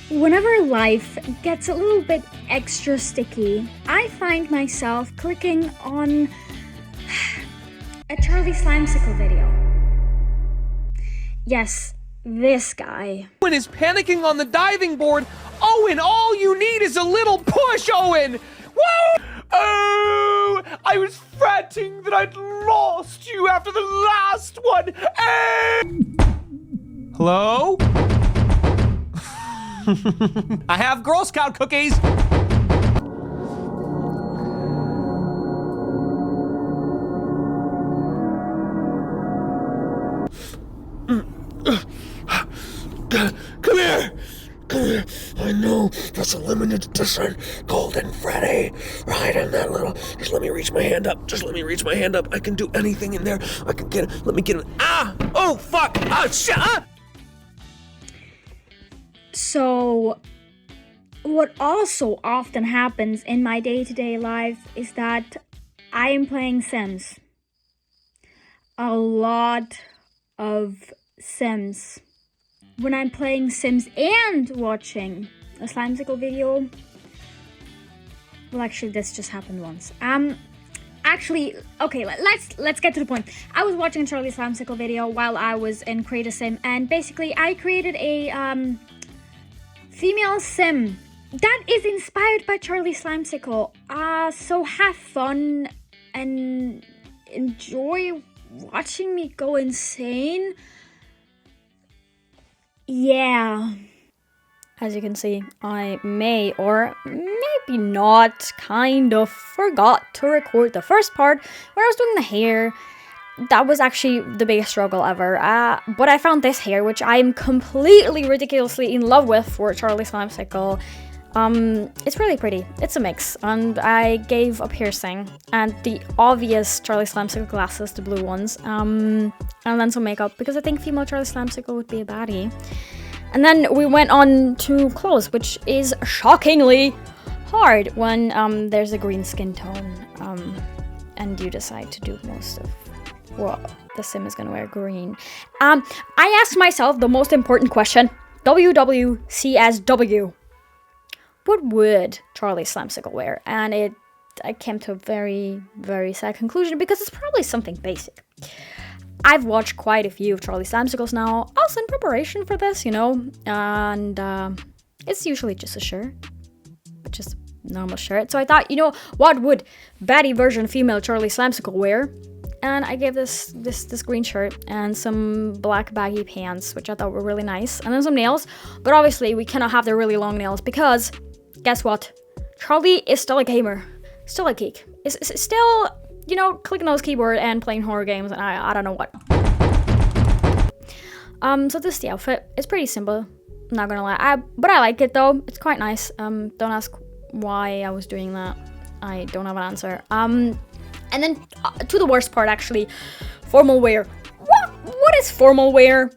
Whenever life gets a little bit extra sticky, I find myself clicking on a Charlie Slimecicle video. Yes, this guy. Owen is panicking on the diving board. Owen, all you need is a little push, Owen! Woo! Oh, I was fretting that I'd lost you after the last one. Hello? I have Girl Scout cookies. Come here! Come here! I know there's a limited edition Golden Freddy right in that little... Just let me reach my hand up. Just let me reach my hand up. I can do anything in there. I can get it. Let me get it. Ah! Oh, fuck! Ah, shit! Ah! So, what also often happens in my day-to-day life is that I am playing Sims. A lot of Sims. When I'm playing Sims and watching a Slimecicle video, well, actually, this just happened once. Actually, okay, let's get to the point. I was watching a Charlie Slimecicle video while I was in Create a Sim, and basically, I created a female sim that is inspired by Charlie Slimecicle. So have fun and enjoy watching me go insane. Yeah. As you can see, I may or maybe not kind of forgot to record the first part where I was doing the hair. That was actually the biggest struggle ever. But I found this hair, which I'm completely ridiculously in love with for Charlie Slimecicle. It's really pretty. It's a mix. And I gave a piercing and the obvious Charlie Slimecicle glasses, the blue ones, and then some makeup because I think female Charlie Slimecicle would be a baddie. And then we went on to clothes, which is shockingly hard when there's a green skin tone and you decide to do most of what the sim is gonna wear green. I asked myself the most important question, WWCSW. What would Charlie Slimecicle wear? And I came to a very, very sad conclusion because it's probably something basic. I've watched quite a few of Charlie Slimecicles now, also in preparation for this, you know, and it's usually just a shirt, just a normal shirt. So I thought, you know, what would baddie version female Charlie Slimecicle wear? And I gave this green shirt and some black baggy pants, which I thought were really nice, and then some nails. But obviously, we cannot have the really long nails because, guess what? Charlie is still a gamer, still a geek. Is still, you know, clicking on his keyboard and playing horror games, and I don't know what. So this is the outfit. It's pretty simple, I'm not gonna lie. But I like it though. It's quite nice. Don't ask why I was doing that. I don't have an answer. And then to the worst part, actually, formal wear. What is formal wear?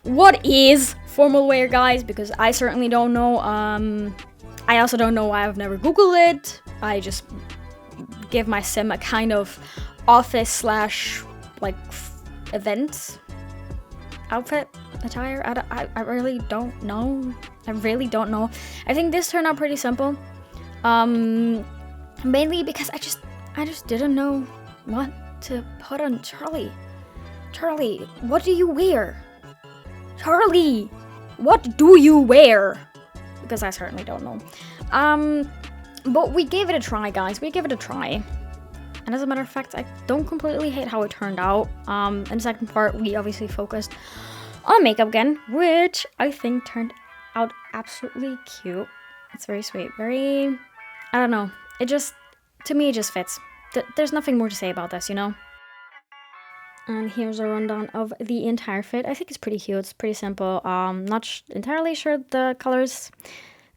What is formal wear, guys? Because I certainly don't know. I also don't know why I've never Googled it. I just give my sim a kind of office slash like event outfit attire. I really don't know. I really don't know. I think this turned out pretty simple. Mainly because I just didn't know what to put on Charlie. Charlie, what do you wear? Charlie, what do you wear? Because I certainly don't know. But we gave it a try, guys. We gave it a try. And as a matter of fact, I don't completely hate how it turned out. In the second part, we obviously focused on makeup again, which I think turned out absolutely cute. It's very sweet. Very, I don't know. It just, to me, it just fits. There's nothing more to say about this, you know? And here's a rundown of the entire fit. I think it's pretty cute. It's pretty simple. Not entirely sure the colors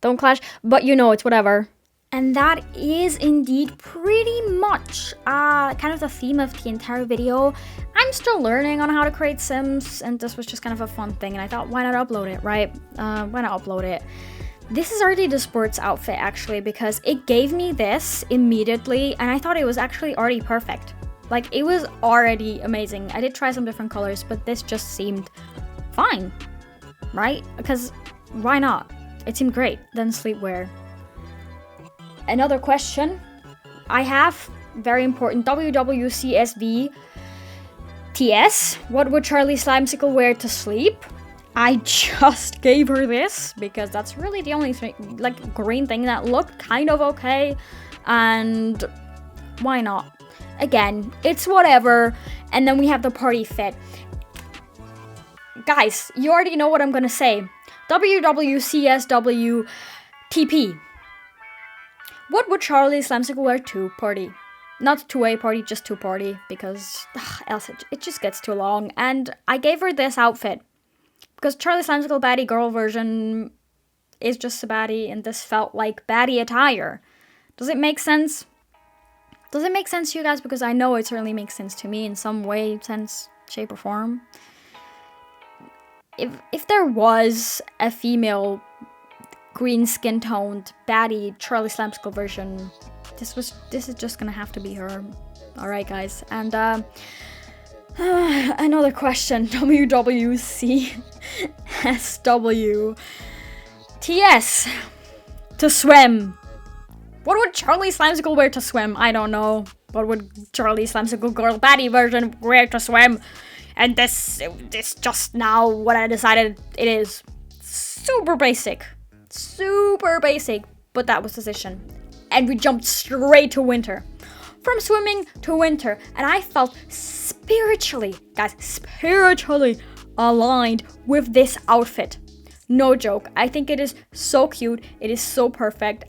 don't clash, but you know, it's whatever. And that is indeed pretty much kind of the theme of the entire video. I'm still learning on how to create Sims, and this was just kind of a fun thing, and I thought, why not upload it, right? Why not upload it? This is already the sports outfit, actually, because it gave me this immediately, and I thought it was actually already perfect. Like, it was already amazing. I did try some different colors, but this just seemed fine, right? Because why not? It seemed great. Then sleepwear. Another question I have, very important, WWCSV TS. What would Charlie Slimecicle wear to sleep? I just gave her this because that's really the only thing, like, green thing that looked kind of okay. And why not? Again, it's whatever. And then we have the party fit. Guys, you already know what I'm gonna say. WWCSWTP. What would Charlie Slimecicle wear to party? Not to a party, just to party, because else it just gets too long. And I gave her this outfit because Charlie Slimecicle baddie girl version is just a baddie, and this felt like baddie attire. Does it make sense? Does it make sense to you guys? Because I know it certainly makes sense to me in some way, sense, shape, or form. If there was a female green skin toned baddie Charlie Slimecicle version, this is just gonna have to be her. Alright guys, and another question. WWCSW TS to swim. What would Charlie Slimecicle wear to swim? I don't know. What would Charlie Slimecicle girl baddie version wear to swim? And this just now what I decided it is. Super basic. Super basic. But that was the decision. And we jumped straight to winter. From swimming to winter. And I felt spiritually, guys, spiritually aligned with this outfit. No joke. I think it is so cute. It is so perfect.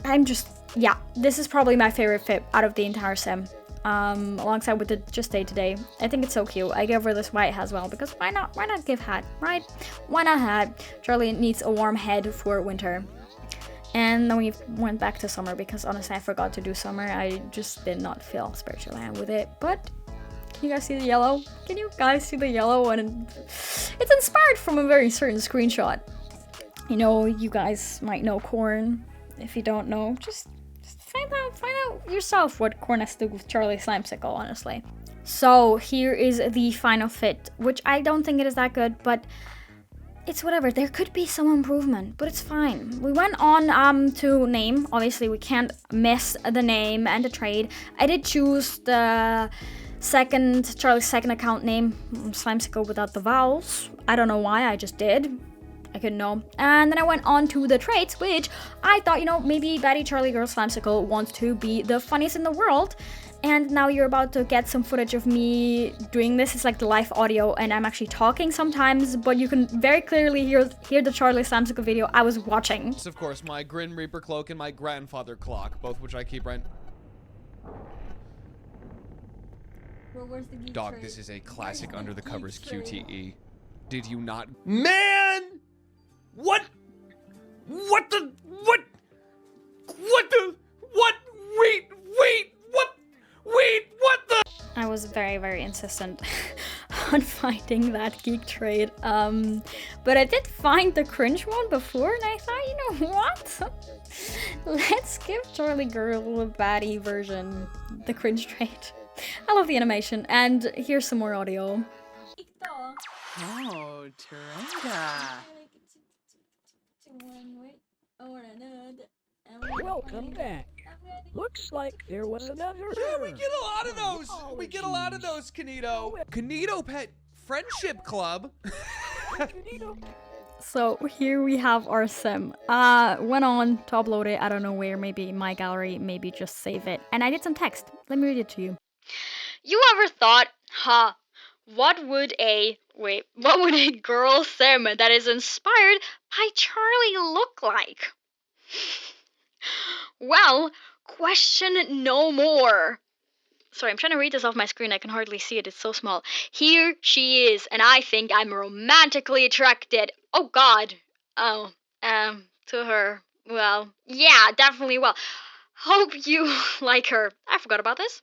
I'm just, yeah, this is probably my favorite fit out of the entire sim. Alongside with the just day to day. I think it's so cute. I gave her this white as well because why not? Why not give hat, right? Why not hat? Charlie needs a warm head for winter. And then we went back to summer because honestly I forgot to do summer. I just did not feel spiritual land with it. But can you guys see the yellow? Can you guys see the yellow? And it's inspired from a very certain screenshot. You know, you guys might know corn. If you don't know, just find out yourself what corn has to do with Charlie Slimecicle, honestly. So here is the final fit, which I don't think it is that good, but it's whatever. There could be some improvement, but it's fine. We went on to name. Obviously, we can't miss the name and the trade. I did choose the Charlie's second account name, Slimecicle without the vowels. I don't know why, I just did. I couldn't know. And then I went on to the traits, which I thought, you know, maybe baddie Charlie girl Slimecicle wants to be the funniest in the world. And now you're about to get some footage of me doing this. It's like the live audio, and I'm actually talking sometimes, but you can very clearly hear the Charlie Slimecicle video I was watching. Of course, my Grim Reaper cloak and my grandfather clock, both which I keep right. Well, where's the geek Dog, trait? this is a classic Where's under the geek covers trait? QTE. Did you not? Man! What? What the? What? What the? What? Wait! What? Wait! What the? I was very, very insistent on finding that geek trade. But I did find the cringe one before, and I thought, you know what? Let's give Charlie Girl a baddie version the cringe trade. I love the animation, and here's some more audio. Ito. Oh, Teranga. Welcome back. Looks like there was another. Yeah, we get a lot of those. We get a lot of those, Kanito. Kanito Pet Friendship Club. So here we have our sim. Went on to upload it. I don't know where. Maybe my gallery. Maybe just save it. And I did some text. Let me read it to you. You ever thought, what would a girl sim that is inspired by Charlie look like? Well, question no more. Sorry, I'm trying to read this off my screen. I can hardly see it. It's so small. Here she is, and I think I'm romantically attracted. Oh, God. Oh, to her. Well, yeah, definitely. Well, hope you like her. I forgot about this.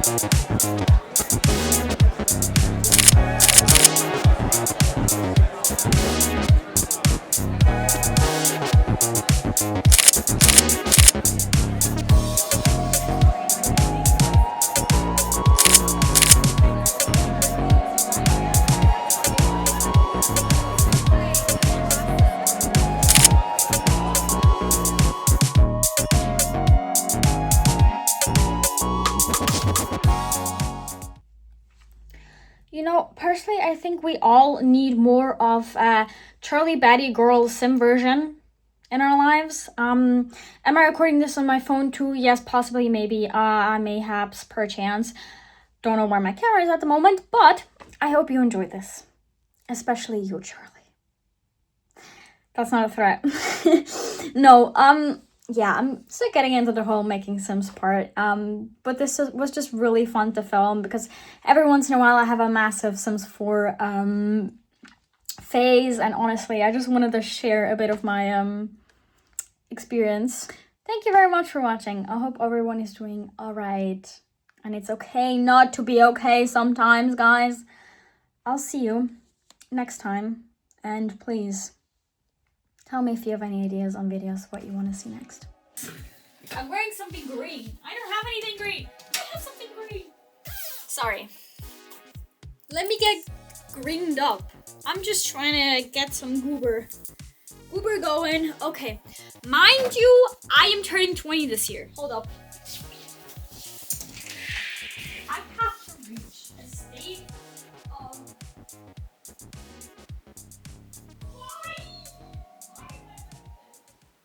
You know, personally, I think we all need more of Charlie Batty Girl sim version in our lives. Am I recording this on my phone too? Yes, possibly, maybe. Mayhaps, perchance. Don't know where my camera is at the moment, but I hope you enjoyed this. Especially you, Charlie. That's not a threat. No, yeah, I'm still getting into the whole making Sims part. But this was just really fun to film because every once in a while I have a massive Sims 4 phase, and honestly, I just wanted to share a bit of my experience. Thank you very much for watching. I hope everyone is doing alright. And it's okay not to be okay sometimes, guys. I'll see you next time. And please, tell me if you have any ideas on videos, what you want to see next. I'm wearing something green. I don't have anything green. I have something green. Sorry. Let me get greened up. I'm just trying to get some goober going. Okay. Mind you, I am turning 20 this year. Hold up.